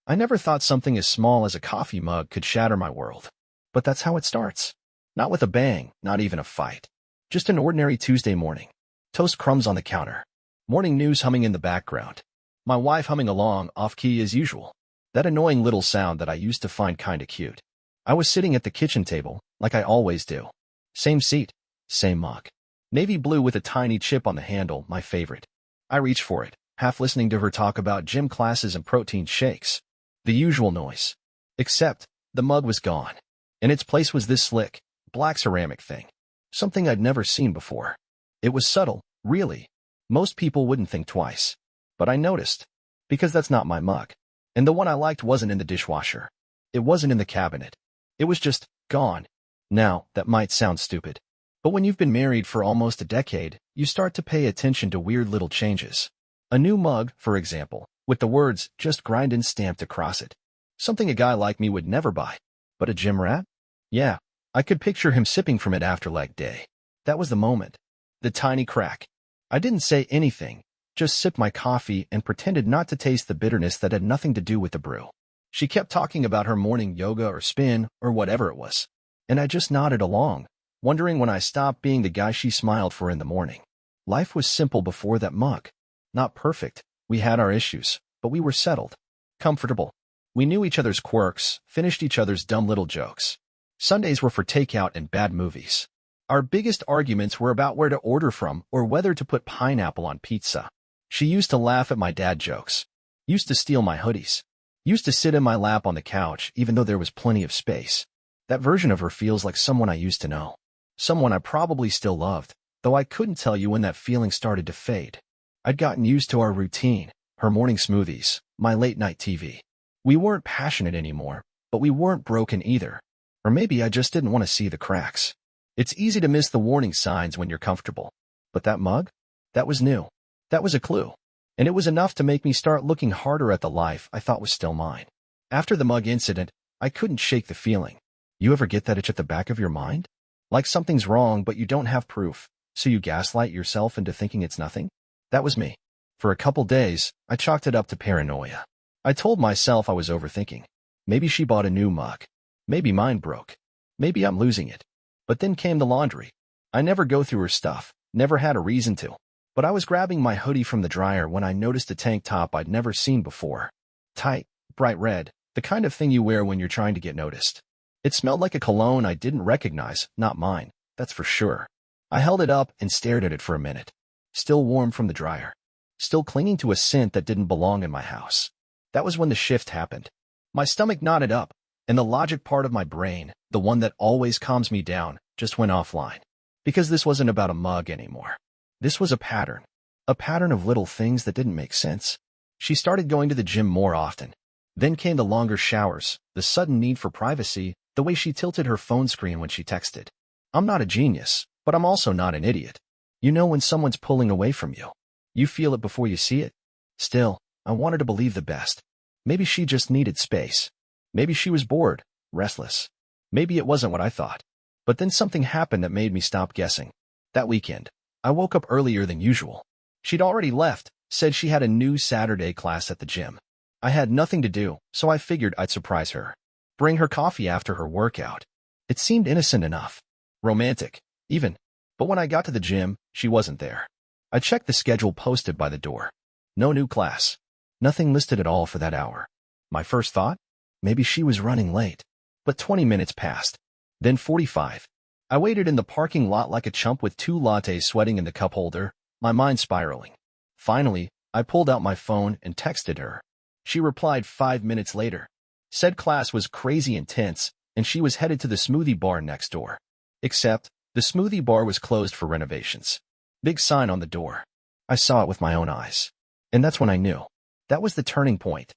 I never thought something as small as a coffee mug could shatter my world. But that's how it starts. Not with a bang, not even a fight. Just an ordinary Tuesday morning. Toast crumbs on the counter. Morning news humming in the background. My wife humming along, off-key as usual. That annoying little sound that I used to find kinda cute. I was sitting at the kitchen table, like I always do. Same seat, same mug. Navy blue with a tiny chip on the handle, my favorite. I reached for it, half listening to her talk about gym classes and protein shakes. The usual noise. Except, the mug was gone. In its place was this slick, black ceramic thing. Something I'd never seen before. It was subtle, really. Most people wouldn't think twice. But I noticed. Because that's not my mug. And the one I liked wasn't in the dishwasher. It wasn't in the cabinet. It was just gone. Now, that might sound stupid. But when you've been married for almost a decade, you start to pay attention to weird little changes. A new mug, for example, with the words, "just grindin'" stamped across it. Something a guy like me would never buy. But a gym rat? Yeah, I could picture him sipping from it after leg day. That was the moment. The tiny crack. I didn't say anything, just sipped my coffee and pretended not to taste the bitterness that had nothing to do with the brew. She kept talking about her morning yoga or spin or whatever it was. And I just nodded along, wondering when I stopped being the guy she smiled for in the morning. Life was simple before that mug. Not perfect. We had our issues, but we were settled. Comfortable. We knew each other's quirks, finished each other's dumb little jokes. Sundays were for takeout and bad movies. Our biggest arguments were about where to order from or whether to put pineapple on pizza. She used to laugh at my dad jokes. Used to steal my hoodies. Used to sit in my lap on the couch even though there was plenty of space. That version of her feels like someone I used to know. Someone I probably still loved, though I couldn't tell you when that feeling started to fade. I'd gotten used to our routine, her morning smoothies, my late-night TV. We weren't passionate anymore, but we weren't broken either. Or maybe I just didn't want to see the cracks. It's easy to miss the warning signs when you're comfortable. But that mug? That was new. That was a clue. And it was enough to make me start looking harder at the life I thought was still mine. After the mug incident, I couldn't shake the feeling. You ever get that itch at the back of your mind? Like something's wrong but you don't have proof, so you gaslight yourself into thinking it's nothing? That was me. For a couple days, I chalked it up to paranoia. I told myself I was overthinking. Maybe she bought a new mug. Maybe mine broke. Maybe I'm losing it. But then came the laundry. I never go through her stuff, never had a reason to. But I was grabbing my hoodie from the dryer when I noticed a tank top I'd never seen before. Tight, bright red, the kind of thing you wear when you're trying to get noticed. It smelled like a cologne I didn't recognize, not mine, that's for sure. I held it up and stared at it for a minute. Still warm from the dryer. Still clinging to a scent that didn't belong in my house. That was when the shift happened. My stomach knotted up, and the logic part of my brain, the one that always calms me down, just went offline. Because this wasn't about a mug anymore. This was a pattern. A pattern of little things that didn't make sense. She started going to the gym more often. Then came the longer showers, the sudden need for privacy, the way she tilted her phone screen when she texted. I'm not a genius, but I'm also not an idiot. You know when someone's pulling away from you. You feel it before you see it. Still, I wanted to believe the best. Maybe she just needed space. Maybe she was bored, restless. Maybe it wasn't what I thought. But then something happened that made me stop guessing. That weekend, I woke up earlier than usual. She'd already left, said she had a new Saturday class at the gym. I had nothing to do, so I figured I'd surprise her. Bring her coffee after her workout. It seemed innocent enough. Romantic, even. But when I got to the gym, she wasn't there. I checked the schedule posted by the door. No new class. Nothing listed at all for that hour. My first thought? Maybe she was running late. But 20 minutes passed. Then 45. I waited in the parking lot like a chump with 2 lattes sweating in the cup holder, my mind spiraling. Finally, I pulled out my phone and texted her. She replied 5 minutes later. Said class was crazy intense, and she was headed to the smoothie bar next door. Except, the smoothie bar was closed for renovations. Big sign on the door. I saw it with my own eyes. And that's when I knew. That was the turning point.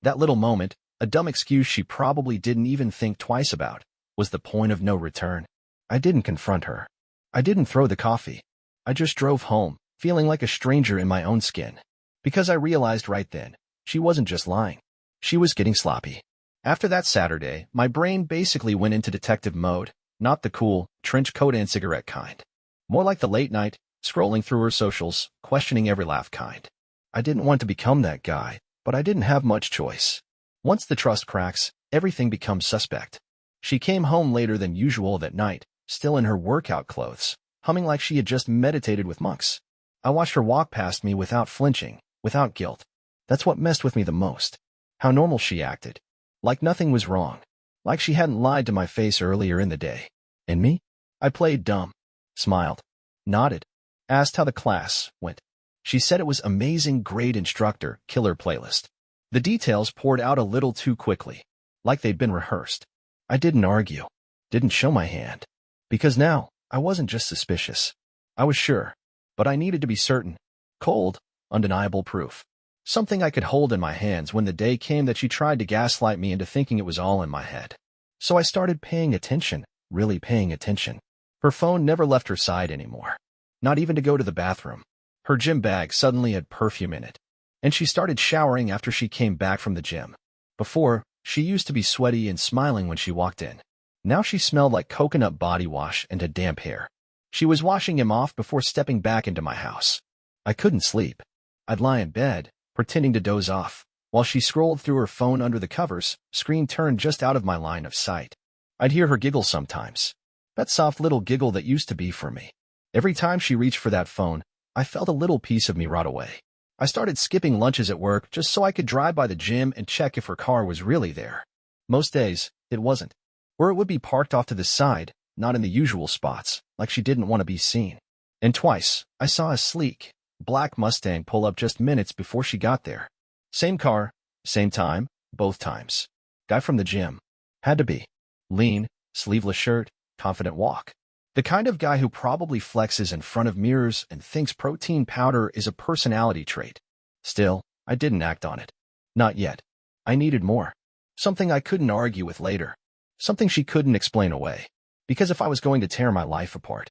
That little moment, a dumb excuse she probably didn't even think twice about, was the point of no return. I didn't confront her. I didn't throw the coffee. I just drove home, feeling like a stranger in my own skin. Because I realized right then, she wasn't just lying. She was getting sloppy. After that Saturday, my brain basically went into detective mode, not the cool, trench coat and cigarette kind. More like the late night, scrolling through her socials, questioning every laugh kind. I didn't want to become that guy, but I didn't have much choice. Once the trust cracks, everything becomes suspect. She came home later than usual that night, still in her workout clothes, humming like she had just meditated with monks. I watched her walk past me without flinching, without guilt. That's what messed with me the most. How normal she acted. Like nothing was wrong. Like she hadn't lied to my face earlier in the day. And me? I played dumb. Smiled. Nodded. Asked how the class went. She said it was amazing, great instructor, killer playlist. The details poured out a little too quickly. Like they'd been rehearsed. I didn't argue. Didn't show my hand. Because now, I wasn't just suspicious. I was sure. But I needed to be certain. Cold, undeniable proof. Something I could hold in my hands when the day came that she tried to gaslight me into thinking it was all in my head. So I started paying attention, really paying attention. Her phone never left her side anymore. Not even to go to the bathroom. Her gym bag suddenly had perfume in it. And she started showering after she came back from the gym. Before, she used to be sweaty and smiling when she walked in. Now she smelled like coconut body wash and had damp hair. She was washing him off before stepping back into my house. I couldn't sleep. I'd lie in bed, pretending to doze off, while she scrolled through her phone under the covers, screen turned just out of my line of sight. I'd hear her giggle sometimes. That soft little giggle that used to be for me. Every time she reached for that phone, I felt a little piece of me rot away. I started skipping lunches at work just so I could drive by the gym and check if her car was really there. Most days, it wasn't. Or it would be parked off to the side, not in the usual spots, like she didn't want to be seen. And twice, I saw a sleek, black Mustang pull up just minutes before she got there. Same car, same time, both times. Guy from the gym. Had to be. Lean, sleeveless shirt, confident walk. The kind of guy who probably flexes in front of mirrors and thinks protein powder is a personality trait. Still, I didn't act on it. Not yet. I needed more. Something I couldn't argue with later. Something she couldn't explain away. Because if I was going to tear my life apart,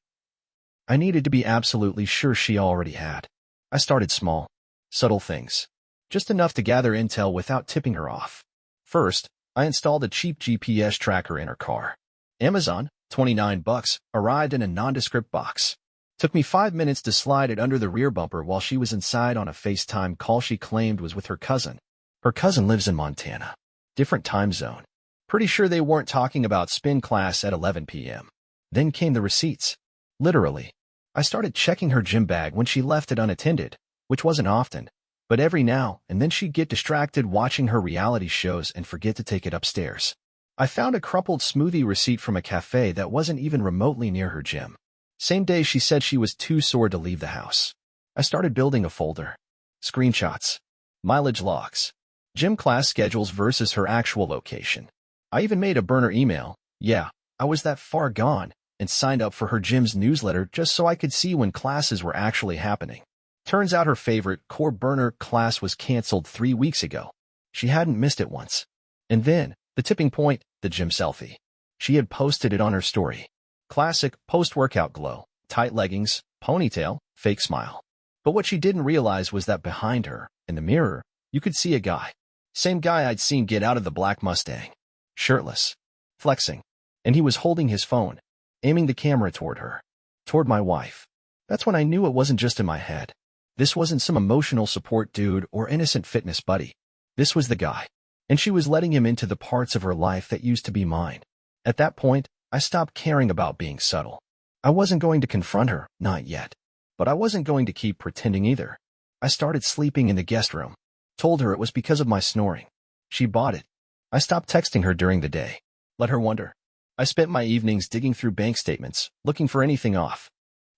I needed to be absolutely sure she already had. I started small. Subtle things. Just enough to gather intel without tipping her off. First, I installed a cheap GPS tracker in her car. Amazon, $29, arrived in a nondescript box. Took me 5 minutes to slide it under the rear bumper while she was inside on a FaceTime call she claimed was with her cousin. Her cousin lives in Montana. Different time zone. Pretty sure they weren't talking about spin class at 11 p.m. Then came the receipts. Literally. I started checking her gym bag when she left it unattended, which wasn't often, but every now and then she'd get distracted watching her reality shows and forget to take it upstairs. I found a crumpled smoothie receipt from a cafe that wasn't even remotely near her gym. Same day she said she was too sore to leave the house. I started building a folder. Screenshots. Mileage logs. Gym class schedules versus her actual location. I even made a burner email. Yeah, I was that far gone, and signed up for her gym's newsletter just so I could see when classes were actually happening. Turns out her favorite core burner class was canceled 3 weeks ago. She hadn't missed it once. And then, the tipping point, the gym selfie. She had posted it on her story. Classic post-workout glow, tight leggings, ponytail, fake smile. But what she didn't realize was that behind her, in the mirror, you could see a guy. Same guy I'd seen get out of the black Mustang. Shirtless. Flexing. And he was holding his phone, aiming the camera toward her. Toward my wife. That's when I knew it wasn't just in my head. This wasn't some emotional support dude or innocent fitness buddy. This was the guy. And she was letting him into the parts of her life that used to be mine. At that point, I stopped caring about being subtle. I wasn't going to confront her, not yet. But I wasn't going to keep pretending either. I started sleeping in the guest room. Told her it was because of my snoring. She bought it. I stopped texting her during the day. Let her wonder. I spent my evenings digging through bank statements, looking for anything off.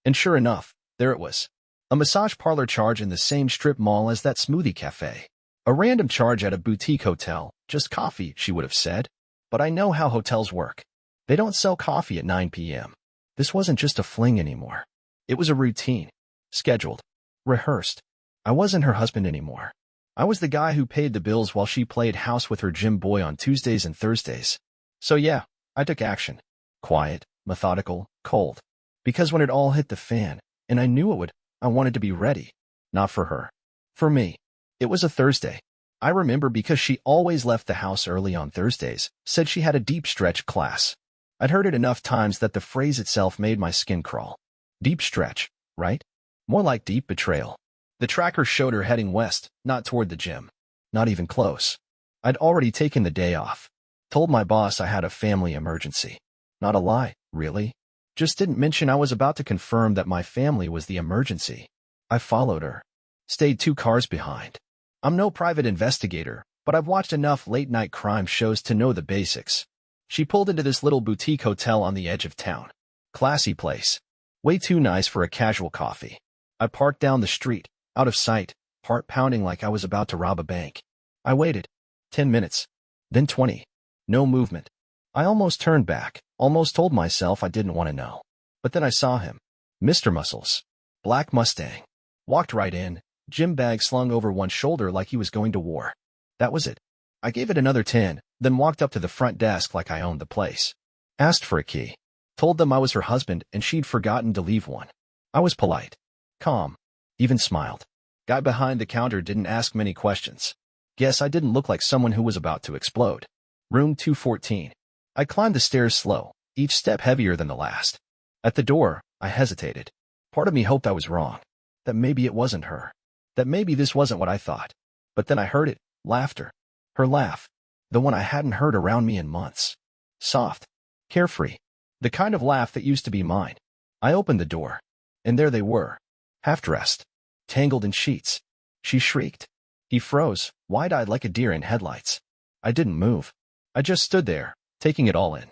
And sure enough, there it was. A massage parlor charge in the same strip mall as that smoothie cafe. A random charge at a boutique hotel. Just coffee, she would have said. But I know how hotels work. They don't sell coffee at 9 p.m. This wasn't just a fling anymore. It was a routine. Scheduled. Rehearsed. I wasn't her husband anymore. I was the guy who paid the bills while she played house with her gym boy on Tuesdays and Thursdays. So yeah, I took action. Quiet, methodical, cold. Because when it all hit the fan, and I knew it would, I wanted to be ready. Not for her. For me. It was a Thursday. I remember because she always left the house early on Thursdays, said she had a deep stretch class. I'd heard it enough times that the phrase itself made my skin crawl. Deep stretch, right? More like deep betrayal. The tracker showed her heading west, not toward the gym. Not even close. I'd already taken the day off. Told my boss I had a family emergency. Not a lie, really. Just didn't mention I was about to confirm that my family was the emergency. I followed her. Stayed 2 cars behind. I'm no private investigator, but I've watched enough late-night crime shows to know the basics. She pulled into this little boutique hotel on the edge of town. Classy place. Way too nice for a casual coffee. I parked down the street, out of sight, heart pounding like I was about to rob a bank. I waited. 10 minutes. Then 20. No movement. I almost turned back, almost told myself I didn't want to know. But then I saw him. Mr. Muscles. Black Mustang. Walked right in, gym bag slung over one shoulder like he was going to war. That was it. I gave it another 10, then walked up to the front desk like I owned the place. Asked for a key. Told them I was her husband and she'd forgotten to leave one. I was polite. Calm. Even smiled. Guy behind the counter didn't ask many questions. Guess I didn't look like someone who was about to explode. Room 214. I climbed the stairs slow, each step heavier than the last. At the door, I hesitated. Part of me hoped I was wrong. That maybe it wasn't her. That maybe this wasn't what I thought. But then I heard it. Laughter. Her laugh. The one I hadn't heard around me in months. Soft. Carefree. The kind of laugh that used to be mine. I opened the door. And there they were. Half-dressed. Tangled in sheets. She shrieked. He froze, wide-eyed like a deer in headlights. I didn't move. I just stood there, taking it all in.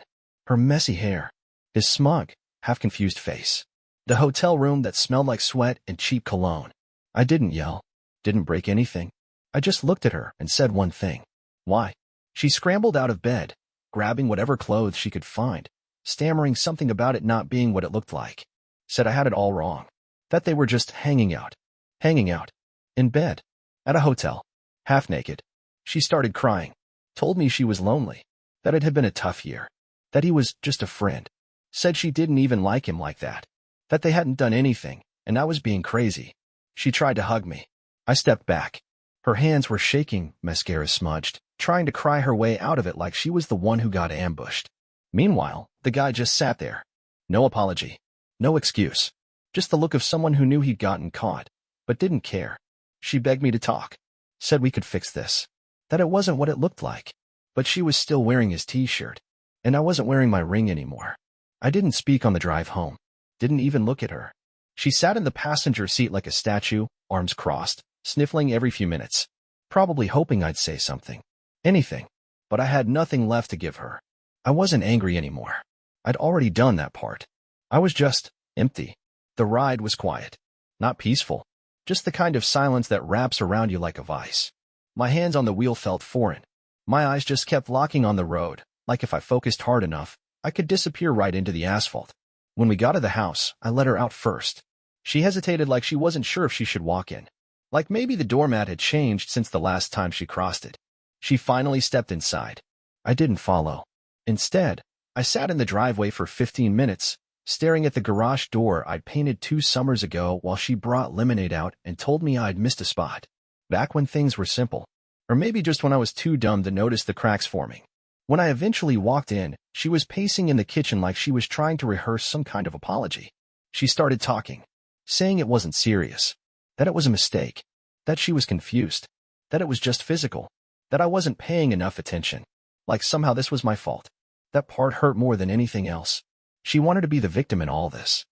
Her messy hair. His smug, half-confused face. The hotel room that smelled like sweat and cheap cologne. I didn't yell. Didn't break anything. I just looked at her and said one thing. Why? She scrambled out of bed, grabbing whatever clothes she could find, stammering something about it not being what it looked like. Said I had it all wrong. That they were just hanging out. Hanging out. In bed. At a hotel. Half naked. She started crying. Told me she was lonely. That it had been a tough year. That he was just a friend. Said she didn't even like him like that. That they hadn't done anything, and I was being crazy. She tried to hug me. I stepped back. Her hands were shaking, mascara smudged, trying to cry her way out of it like she was the one who got ambushed. Meanwhile, the guy just sat there. No apology. No excuse. Just the look of someone who knew he'd gotten caught, but didn't care. She begged me to talk. Said we could fix this. That it wasn't what it looked like. But she was still wearing his t-shirt. And I wasn't wearing my ring anymore. I didn't speak on the drive home. Didn't even look at her. She sat in the passenger seat like a statue, arms crossed, sniffling every few minutes. Probably hoping I'd say something. Anything. But I had nothing left to give her. I wasn't angry anymore. I'd already done that part. I was just empty. The ride was quiet. Not peaceful. Just the kind of silence that wraps around you like a vice. My hands on the wheel felt foreign. My eyes just kept locking on the road, like if I focused hard enough, I could disappear right into the asphalt. When we got to the house, I let her out first. She hesitated like she wasn't sure if she should walk in. Like maybe the doormat had changed since the last time she crossed it. She finally stepped inside. I didn't follow. Instead, I sat in the driveway for 15 minutes, staring at the garage door I'd painted 2 summers ago while she brought lemonade out and told me I'd missed a spot. Back when things were simple. Or maybe just when I was too dumb to notice the cracks forming. When I eventually walked in, she was pacing in the kitchen like she was trying to rehearse some kind of apology. She started talking, saying it wasn't serious, that it was a mistake, that she was confused, that it was just physical, that I wasn't paying enough attention, like somehow this was my fault. That part hurt more than anything else. She wanted to be the victim in all this.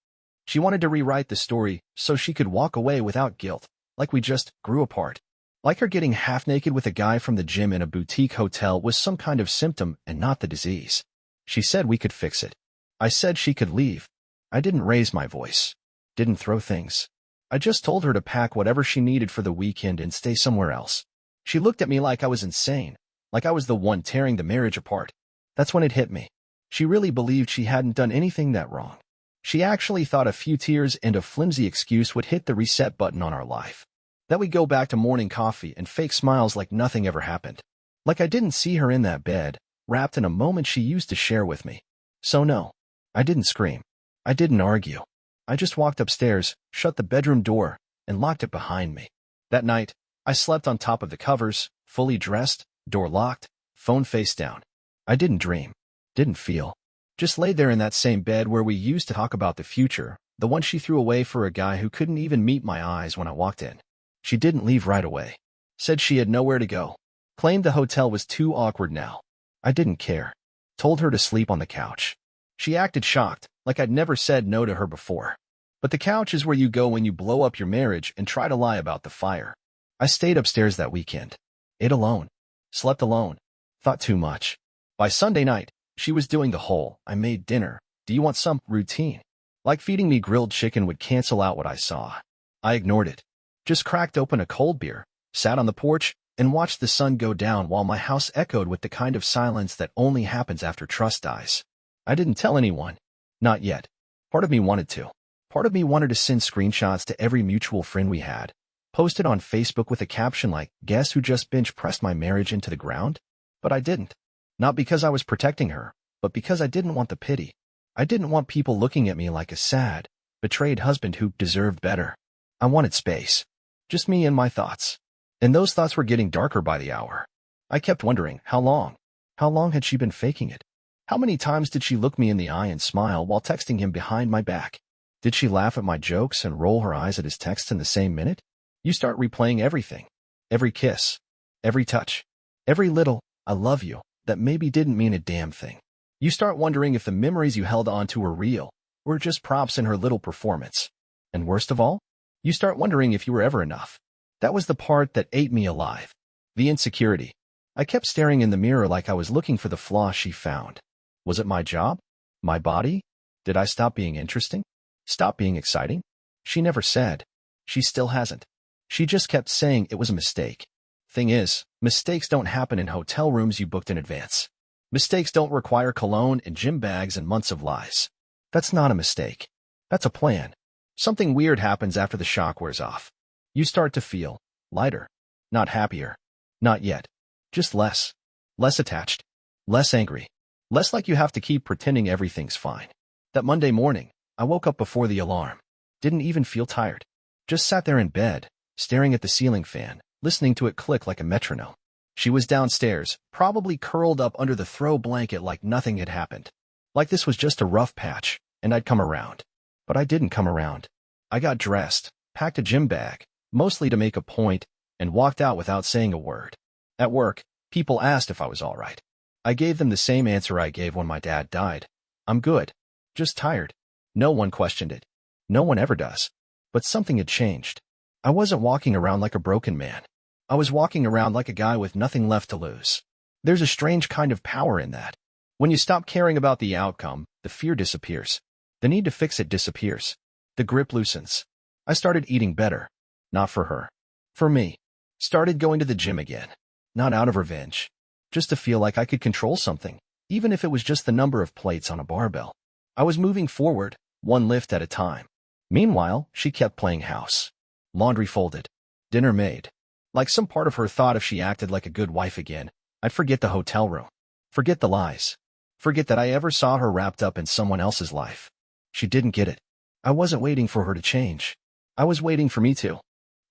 She wanted to rewrite the story so she could walk away without guilt, like we just grew apart. Like her getting half naked with a guy from the gym in a boutique hotel was some kind of symptom and not the disease. She said we could fix it. I said she could leave. I didn't raise my voice. Didn't throw things. I just told her to pack whatever she needed for the weekend and stay somewhere else. She looked at me like I was insane, like I was the one tearing the marriage apart. That's when it hit me. She really believed she hadn't done anything that wrong. She actually thought a few tears and a flimsy excuse would hit the reset button on our life. That we'd go back to morning coffee and fake smiles like nothing ever happened. Like I didn't see her in that bed, wrapped in a moment she used to share with me. So no, I didn't scream. I didn't argue. I just walked upstairs, shut the bedroom door, and locked it behind me. That night, I slept on top of the covers, fully dressed, door locked, phone face down. I didn't dream. Didn't feel. Just lay there in that same bed where we used to talk about the future, the one she threw away for a guy who couldn't even meet my eyes when I walked in. She didn't leave right away. Said she had nowhere to go. Claimed the hotel was too awkward now. I didn't care. Told her to sleep on the couch. She acted shocked, like I'd never said no to her before. But the couch is where you go when you blow up your marriage and try to lie about the fire. I stayed upstairs that weekend. Ate alone. Slept alone. Thought too much. By Sunday night, she was doing the whole, I made dinner, do you want some routine? Like feeding me grilled chicken would cancel out what I saw. I ignored it. Just cracked open a cold beer, sat on the porch, and watched the sun go down while my house echoed with the kind of silence that only happens after trust dies. I didn't tell anyone. Not yet. Part of me wanted to. Part of me wanted to send screenshots to every mutual friend we had, post it on Facebook with a caption like, guess who just bench-pressed my marriage into the ground? But I didn't. Not because I was protecting her, but because I didn't want the pity. I didn't want people looking at me like a sad, betrayed husband who deserved better. I wanted space. Just me and my thoughts. And those thoughts were getting darker by the hour. I kept wondering, how long? How long had she been faking it? How many times did she look me in the eye and smile while texting him behind my back? Did she laugh at my jokes and roll her eyes at his texts in the same minute? You start replaying everything. Every kiss. Every touch. Every little, I love you, that maybe didn't mean a damn thing. You start wondering if the memories you held on to were real, or just props in her little performance. And worst of all, you start wondering if you were ever enough. That was the part that ate me alive. The insecurity. I kept staring in the mirror like I was looking for the flaw she found. Was it my job? My body? Did I stop being interesting? Stop being exciting? She never said. She still hasn't. She just kept saying it was a mistake. Thing is, mistakes don't happen in hotel rooms you booked in advance. Mistakes don't require cologne and gym bags and months of lies. That's not a mistake. That's a plan. Something weird happens after the shock wears off. You start to feel lighter. Not happier. Not yet. Just less. Less attached. Less angry. Less like you have to keep pretending everything's fine. That Monday morning, I woke up before the alarm. Didn't even feel tired. Just sat there in bed, staring at the ceiling fan, listening to it click like a metronome. She was downstairs, probably curled up under the throw blanket like nothing had happened. Like this was just a rough patch, and I'd come around. But I didn't come around. I got dressed, packed a gym bag, mostly to make a point, and walked out without saying a word. At work, people asked if I was all right. I gave them the same answer I gave when my dad died. I'm good. Just tired. No one questioned it. No one ever does. But something had changed. I wasn't walking around like a broken man. I was walking around like a guy with nothing left to lose. There's a strange kind of power in that. When you stop caring about the outcome, the fear disappears. The need to fix it disappears. The grip loosens. I started eating better. Not for her. For me. Started going to the gym again. Not out of revenge. Just to feel like I could control something, even if it was just the number of plates on a barbell. I was moving forward, one lift at a time. Meanwhile, she kept playing house. Laundry folded. Dinner made. Like some part of her thought if she acted like a good wife again, I'd forget the hotel room. Forget the lies. Forget that I ever saw her wrapped up in someone else's life. She didn't get it. I wasn't waiting for her to change. I was waiting for me to.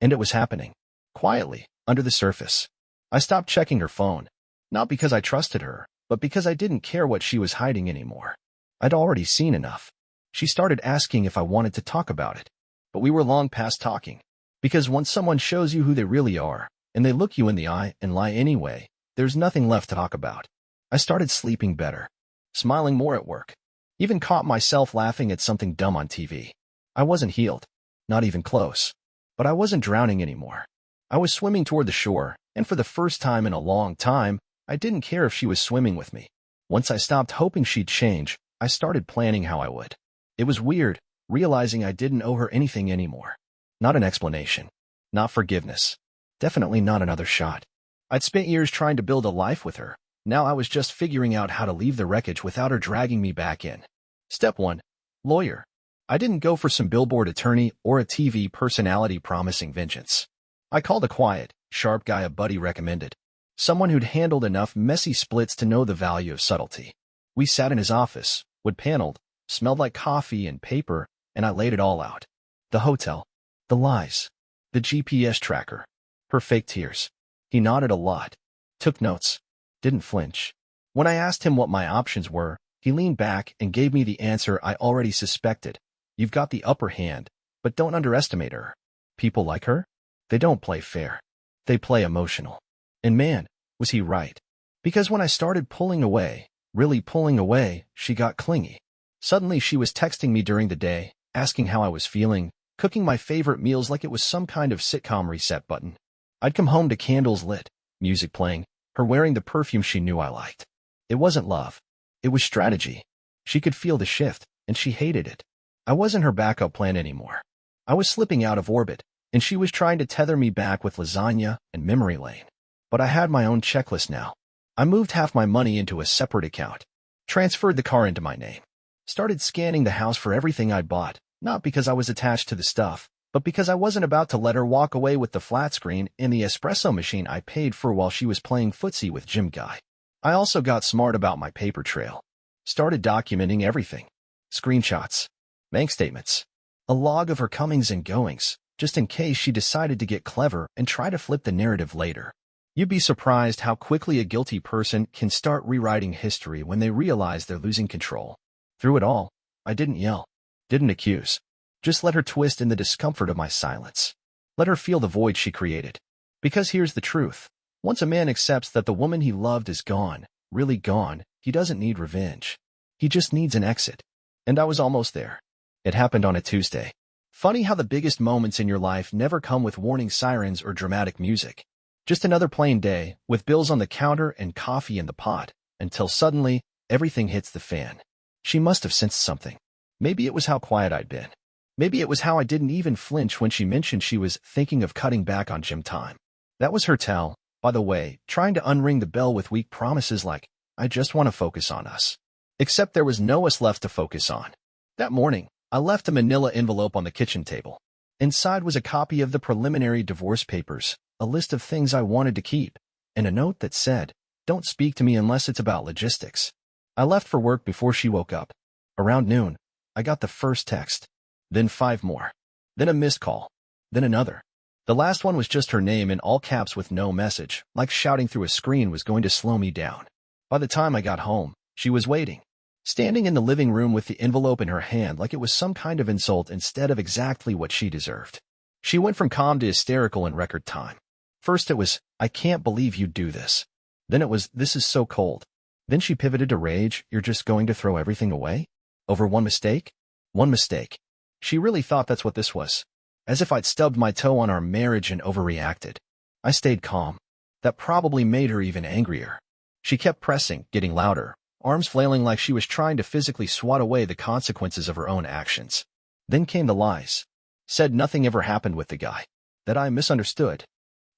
And it was happening. Quietly, under the surface. I stopped checking her phone. Not because I trusted her, but because I didn't care what she was hiding anymore. I'd already seen enough. She started asking if I wanted to talk about it. But we were long past talking. Because once someone shows you who they really are, and they look you in the eye and lie anyway, there's nothing left to talk about. I started sleeping better. Smiling more at work. Even caught myself laughing at something dumb on TV. I wasn't healed. Not even close. But I wasn't drowning anymore. I was swimming toward the shore, and for the first time in a long time, I didn't care if she was swimming with me. Once I stopped hoping she'd change, I started planning how I would. It was weird, realizing I didn't owe her anything anymore. Not an explanation. Not forgiveness. Definitely not another shot. I'd spent years trying to build a life with her. Now I was just figuring out how to leave the wreckage without her dragging me back in. Step 1. Lawyer. I didn't go for some billboard attorney or a TV personality promising vengeance. I called a quiet, sharp guy a buddy recommended. Someone who'd handled enough messy splits to know the value of subtlety. We sat in his office, wood paneled, smelled like coffee and paper, and I laid it all out. The hotel. The lies. The GPS tracker. Her fake tears. He nodded a lot. Took notes. Didn't flinch. When I asked him what my options were, he leaned back and gave me the answer I already suspected. You've got the upper hand, but don't underestimate her. People like her? They don't play fair. They play emotional. And man, Was he right? Because when I started pulling away, really pulling away, she got clingy. Suddenly she was texting me during the day, asking how I was feeling, cooking my favorite meals like it was some kind of sitcom reset button. I'd come home to candles lit, music playing, her wearing the perfume she knew I liked. It wasn't love. It was strategy. She could feel the shift, and she hated it. I wasn't her backup plan anymore. I was slipping out of orbit, and she was trying to tether me back with lasagna and memory lane. But I had my own checklist now. I moved half my money into a separate account, transferred the car into my name, started scanning the house for everything I'd bought, not because I was attached to the stuff, but because I wasn't about to let her walk away with the flat screen and the espresso machine I paid for while she was playing footsie with Gym Guy. I also got smart about my paper trail. Started documenting everything. Screenshots, bank statements, a log of her comings and goings, just in case she decided to get clever and try to flip the narrative later. You'd be surprised how quickly a guilty person can start rewriting history when they realize they're losing control. Through it all, I didn't yell, didn't accuse. Just let her twist in the discomfort of my silence. Let her feel the void she created. Because here's the truth. Once a man accepts that the woman he loved is gone, really gone, he doesn't need revenge. He just needs an exit. And I was almost there. It happened on a Tuesday. Funny how the biggest moments in your life never come with warning sirens or dramatic music. Just another plain day, with bills on the counter and coffee in the pot, until suddenly, everything hits the fan. She must have sensed something. Maybe it was how quiet I'd been. Maybe it was how I didn't even flinch when she mentioned she was thinking of cutting back on gym time. That was her tell, by the way, trying to unring the bell with weak promises like, I just want to focus on us. Except there was no us left to focus on. That morning, I left a manila envelope on the kitchen table. Inside was a copy of the preliminary divorce papers, a list of things I wanted to keep, and a note that said, don't speak to me unless it's about logistics. I left for work before she woke up. Around noon, I got the first text, then 5 more, then a missed call, then another. The last one was just her name in all caps with no message, like shouting through a screen was going to slow me down. By the time I got home, she was waiting, standing in the living room with the envelope in her hand like it was some kind of insult instead of exactly what she deserved. She went from calm to hysterical in record time. First it was, I can't believe you'd do this. Then it was, this is so cold. Then she pivoted to rage, you're just going to throw everything away? Over one mistake? One mistake. She really thought that's what this was. As if I'd stubbed my toe on our marriage and overreacted. I stayed calm. That probably made her even angrier. She kept pressing, getting louder, arms flailing like she was trying to physically swat away the consequences of her own actions. Then came the lies. Said nothing ever happened with the guy. That I misunderstood.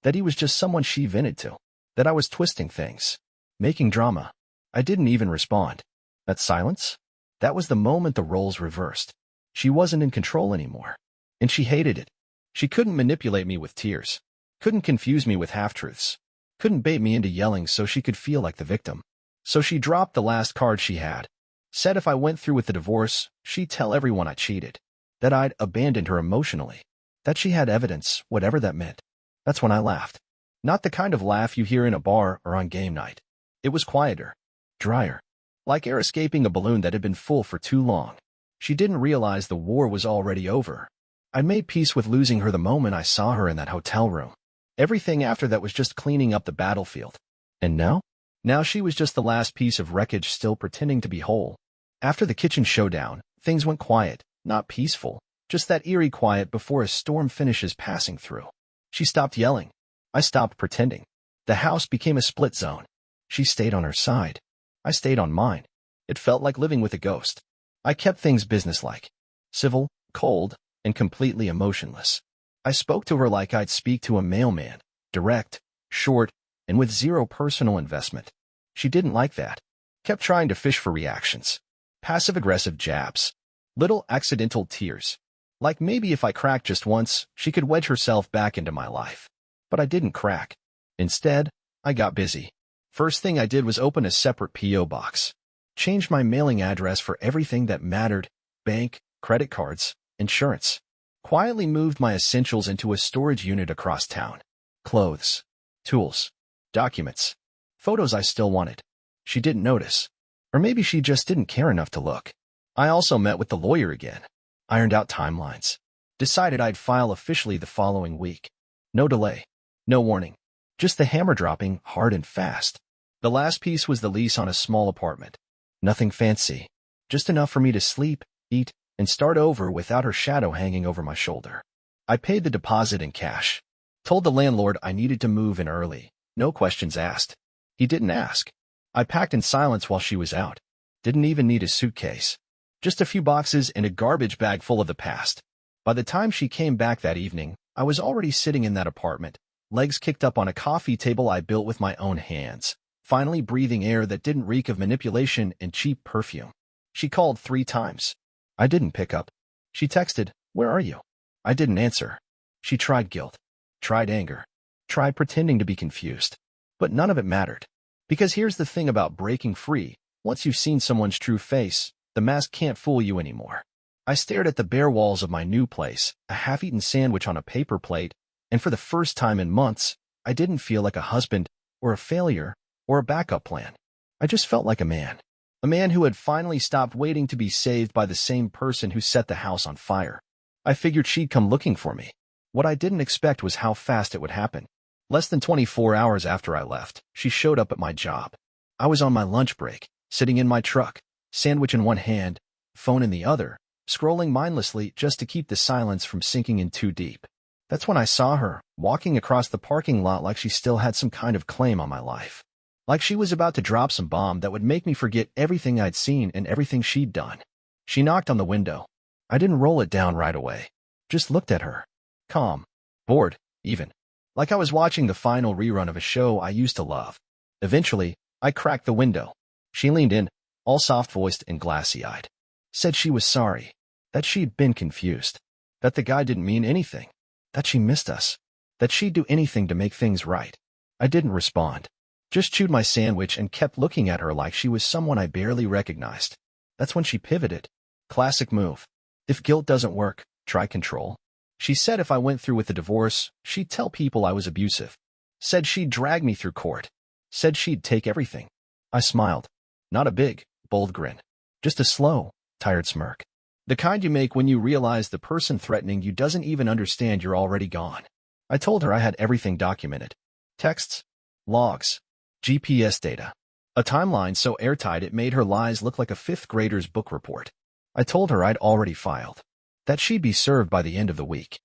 That he was just someone she vented to. That I was twisting things. Making drama. I didn't even respond. That silence? That was the moment the roles reversed. She wasn't in control anymore. And she hated it. She couldn't manipulate me with tears. Couldn't confuse me with half-truths. Couldn't bait me into yelling so she could feel like the victim. So she dropped the last card she had. Said if I went through with the divorce, she'd tell everyone I cheated. That I'd abandoned her emotionally. That she had evidence, whatever that meant. That's when I laughed. Not the kind of laugh you hear in a bar or on game night. It was quieter. Drier. Like air escaping a balloon that had been full for too long. She didn't realize the war was already over. I'd made peace with losing her the moment I saw her in that hotel room. Everything after that was just cleaning up the battlefield. And now? Now she was just the last piece of wreckage still pretending to be whole. After the kitchen showdown, things went quiet, not peaceful, just that eerie quiet before a storm finishes passing through. She stopped yelling. I stopped pretending. The house became a split zone. She stayed on her side. I stayed on mine. It felt like living with a ghost. I kept things businesslike, civil, cold, and completely emotionless. I spoke to her like I'd speak to a mailman, direct, short, and with zero personal investment. She didn't like that. Kept trying to fish for reactions. Passive-aggressive jabs. Little accidental tears. Like maybe if I cracked just once, she could wedge herself back into my life. But I didn't crack. Instead, I got busy. First thing I did was open a separate P.O. box. Changed my mailing address for everything that mattered, bank, credit cards, insurance. Quietly moved my essentials into a storage unit across town. Clothes, tools, documents, photos I still wanted. She didn't notice. Or maybe she just didn't care enough to look. I also met with the lawyer again. Ironed out timelines. Decided I'd file officially the following week. No delay. No warning. Just the hammer dropping hard and fast. The last piece was the lease on a small apartment. Nothing fancy. Just enough for me to sleep, eat, and start over without her shadow hanging over my shoulder. I paid the deposit in cash. Told the landlord I needed to move in early. No questions asked. He didn't ask. I packed in silence while she was out. Didn't even need a suitcase. Just a few boxes and a garbage bag full of the past. By the time she came back that evening, I was already sitting in that apartment, legs kicked up on a coffee table I built with my own hands, finally breathing air that didn't reek of manipulation and cheap perfume. She called 3 times. I didn't pick up. She texted, "Where are you?" I didn't answer. She tried guilt, tried anger, tried pretending to be confused. But none of it mattered. Because here's the thing about breaking free. Once you've seen someone's true face, the mask can't fool you anymore. I stared at the bare walls of my new place, a half-eaten sandwich on a paper plate, and for the first time in months, I didn't feel like a husband, or a failure, or a backup plan. I just felt like a man. A man who had finally stopped waiting to be saved by the same person who set the house on fire. I figured she'd come looking for me. What I didn't expect was how fast it would happen. Less than 24 hours after I left, she showed up at my job. I was on my lunch break, sitting in my truck, sandwich in one hand, phone in the other, scrolling mindlessly just to keep the silence from sinking in too deep. That's when I saw her, walking across the parking lot like she still had some kind of claim on my life. Like she was about to drop some bomb that would make me forget everything I'd seen and everything she'd done. She knocked on the window. I didn't roll it down right away. Just looked at her. Calm. Bored, even. Like I was watching the final rerun of a show I used to love. Eventually, I cracked the window. She leaned in, all soft-voiced and glassy-eyed. Said she was sorry. That she'd been confused. That the guy didn't mean anything. That she missed us. That she'd do anything to make things right. I didn't respond. Just chewed my sandwich and kept looking at her like she was someone I barely recognized. That's when she pivoted. Classic move. If guilt doesn't work, try control. She said if I went through with the divorce, she'd tell people I was abusive. Said she'd drag me through court. Said she'd take everything. I smiled. Not a big, bold grin. Just a slow, tired smirk. The kind you make when you realize the person threatening you doesn't even understand you're already gone. I told her I had everything documented. Texts, logs, GPS data. A timeline so airtight it made her lies look like a 5th grader's book report. I told her I'd already filed. That she'd be served by the end of the week.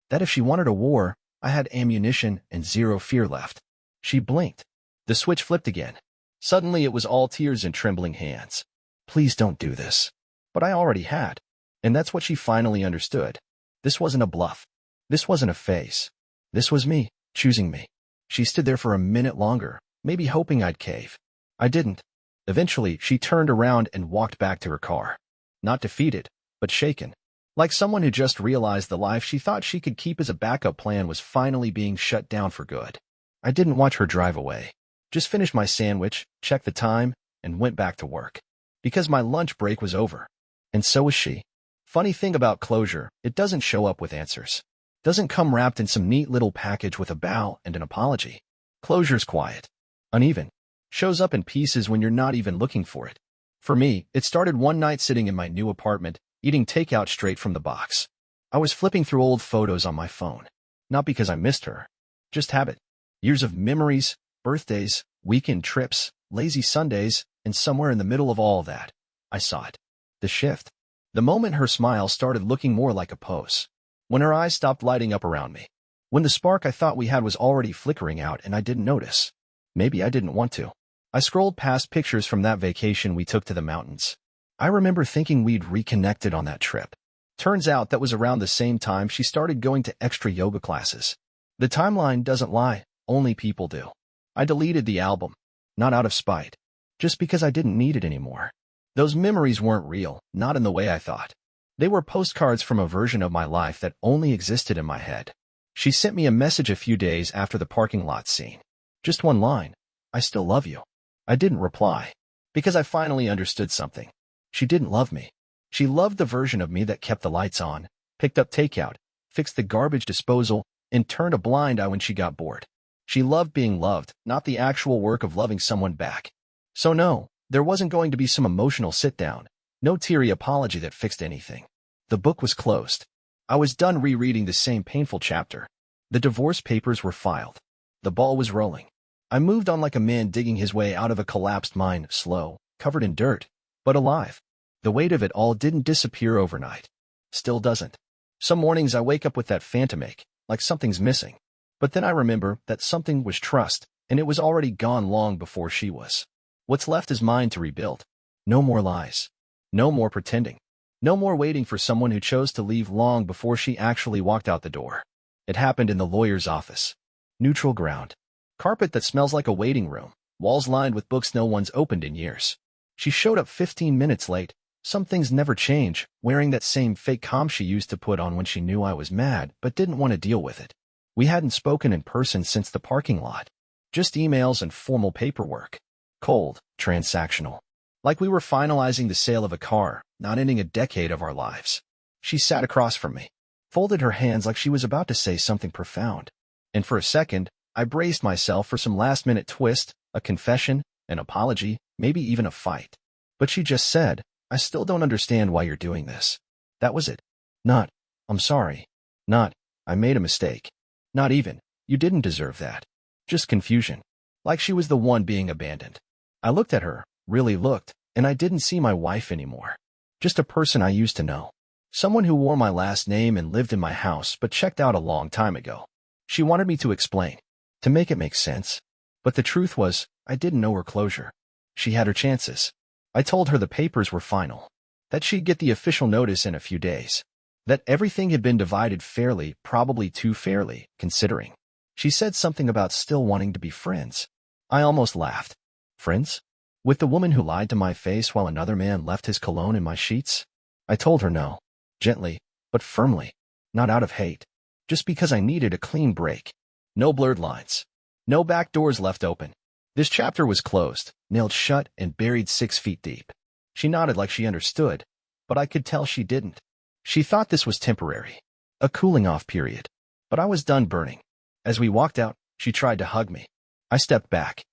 That if she wanted a war, I had ammunition and 0 fear left. She blinked. The switch flipped again. Suddenly it was all tears and trembling hands. Please don't do this. But I already had. And that's what she finally understood. This wasn't a bluff. This wasn't a phase. This was me, choosing me. She stood there for a minute longer, maybe hoping I'd cave. I didn't. Eventually, she turned around and walked back to her car. Not defeated, but shaken. Like someone who just realized the life she thought she could keep as a backup plan was finally being shut down for good. I didn't watch her drive away. Just finished my sandwich, checked the time, and went back to work. Because my lunch break was over. And so was she. Funny thing about closure, it doesn't show up with answers. Doesn't come wrapped in some neat little package with a bow and an apology. Closure's quiet. Uneven. Shows up in pieces when you're not even looking for it. For me, it started one night sitting in my new apartment, eating takeout straight from the box. I was flipping through old photos on my phone. Not because I missed her. Just habit. Years of memories, birthdays, weekend trips, lazy Sundays, and somewhere in the middle of all that, I saw it. The shift. The moment her smile started looking more like a pose. When her eyes stopped lighting up around me. When the spark I thought we had was already flickering out and I didn't notice. Maybe I didn't want to. I scrolled past pictures from that vacation we took to the mountains. I remember thinking we'd reconnected on that trip. Turns out that was around the same time she started going to extra yoga classes. The timeline doesn't lie, only people do. I deleted the album. Not out of spite. Just because I didn't need it anymore. Those memories weren't real, not in the way I thought. They were postcards from a version of my life that only existed in my head. She sent me a message a few days after the parking lot scene. Just one line. I still love you. I didn't reply. Because I finally understood something. She didn't love me. She loved the version of me that kept the lights on, picked up takeout, fixed the garbage disposal, and turned a blind eye when she got bored. She loved being loved, not the actual work of loving someone back. So no, there wasn't going to be some emotional sit-down, no teary apology that fixed anything. The book was closed. I was done rereading the same painful chapter. The divorce papers were filed. The ball was rolling. I moved on like a man digging his way out of a collapsed mine, slow, covered in dirt, but alive. The weight of it all didn't disappear overnight. Still doesn't. Some mornings I wake up with that phantom ache, like something's missing. But then I remember that something was trust, and it was already gone long before she was. What's left is mine to rebuild. No more lies. No more pretending. No more waiting for someone who chose to leave long before she actually walked out the door. It happened in the lawyer's office. Neutral ground. Carpet that smells like a waiting room. Walls lined with books no one's opened in years. She showed up 15 minutes late. Some things never change, wearing that same fake calm she used to put on when she knew I was mad but didn't want to deal with it. We hadn't spoken in person since the parking lot. Just emails and formal paperwork. Cold, transactional. Like we were finalizing the sale of a car, not ending a decade of our lives. She sat across from me, folded her hands like she was about to say something profound. And for a second, I braced myself for some last-minute twist, a confession, an apology, maybe even a fight. But she just said, "I still don't understand why you're doing this." That was it. Not, "I'm sorry." Not, "I made a mistake." Not even, "You didn't deserve that." Just confusion. Like she was the one being abandoned. I looked at her, really looked, and I didn't see my wife anymore. Just a person I used to know. Someone who wore my last name and lived in my house but checked out a long time ago. She wanted me to explain, to make it make sense. But the truth was, I didn't know her closure. She had her chances. I told her the papers were final. That she'd get the official notice in a few days. That everything had been divided fairly, probably too fairly, considering. She said something about still wanting to be friends. I almost laughed. Friends? With the woman who lied to my face while another man left his cologne in my sheets? I told her no. Gently, but firmly. Not out of hate. Just because I needed a clean break. No blurred lines. No back doors left open. This chapter was closed, nailed shut, and buried 6 feet deep. She nodded like she understood, but I could tell she didn't. She thought this was temporary. A cooling-off period. But I was done burning. As we walked out, she tried to hug me. I stepped back.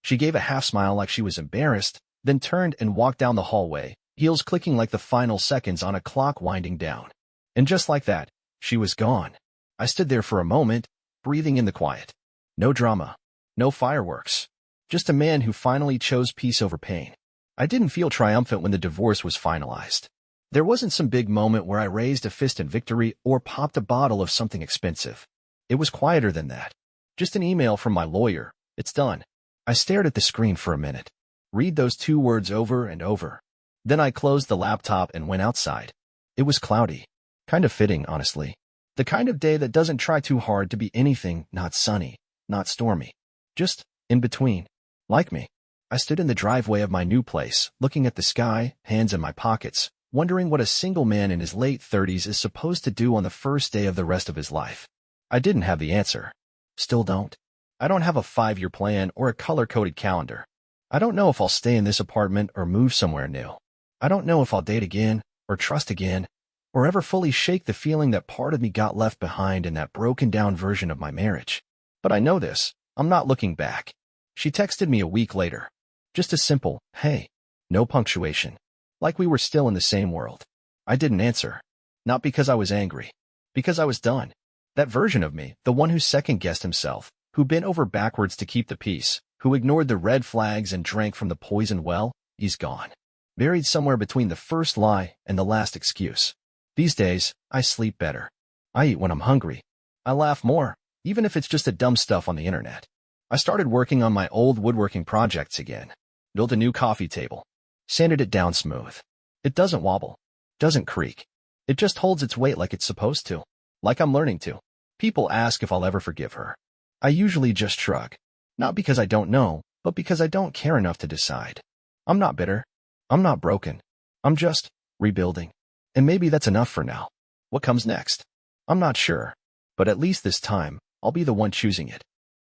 She gave a half-smile like she was embarrassed, then turned and walked down the hallway, heels clicking like the final seconds on a clock winding down. And just like that, she was gone. I stood there for a moment, breathing in the quiet. No drama. No fireworks. Just a man who finally chose peace over pain. I didn't feel triumphant when the divorce was finalized. There wasn't some big moment where I raised a fist in victory or popped a bottle of something expensive. It was quieter than that. Just an email from my lawyer. It's done. I stared at the screen for a minute. Read those 2 words over and over. Then I closed the laptop and went outside. It was cloudy. Kind of fitting, honestly. The kind of day that doesn't try too hard to be anything, not sunny, not stormy. Just in between. Like me. I stood in the driveway of my new place, looking at the sky, hands in my pockets, wondering what a single man in his late 30s is supposed to do on the first day of the rest of his life. I didn't have the answer. Still don't. I don't have a 5-year plan or a color-coded calendar. I don't know if I'll stay in this apartment or move somewhere new. I don't know if I'll date again, or trust again, or ever fully shake the feeling that part of me got left behind in that broken-down version of my marriage. But I know this. I'm not looking back. She texted me a week later. Just a simple, "Hey." No punctuation. Like we were still in the same world. I didn't answer. Not because I was angry. Because I was done. That version of me, the one who second-guessed himself, who bent over backwards to keep the peace, who ignored the red flags and drank from the poison well, he's gone. Buried somewhere between the first lie and the last excuse. These days, I sleep better. I eat when I'm hungry. I laugh more, even if it's just the dumb stuff on the internet. I started working on my old woodworking projects again. Built a new coffee table. Sanded it down smooth. It doesn't wobble. Doesn't creak. It just holds its weight like it's supposed to. Like I'm learning to. People ask if I'll ever forgive her. I usually just shrug. Not because I don't know, but because I don't care enough to decide. I'm not bitter. I'm not broken. I'm just rebuilding. And maybe that's enough for now. What comes next? I'm not sure. But at least this time, I'll be the one choosing it.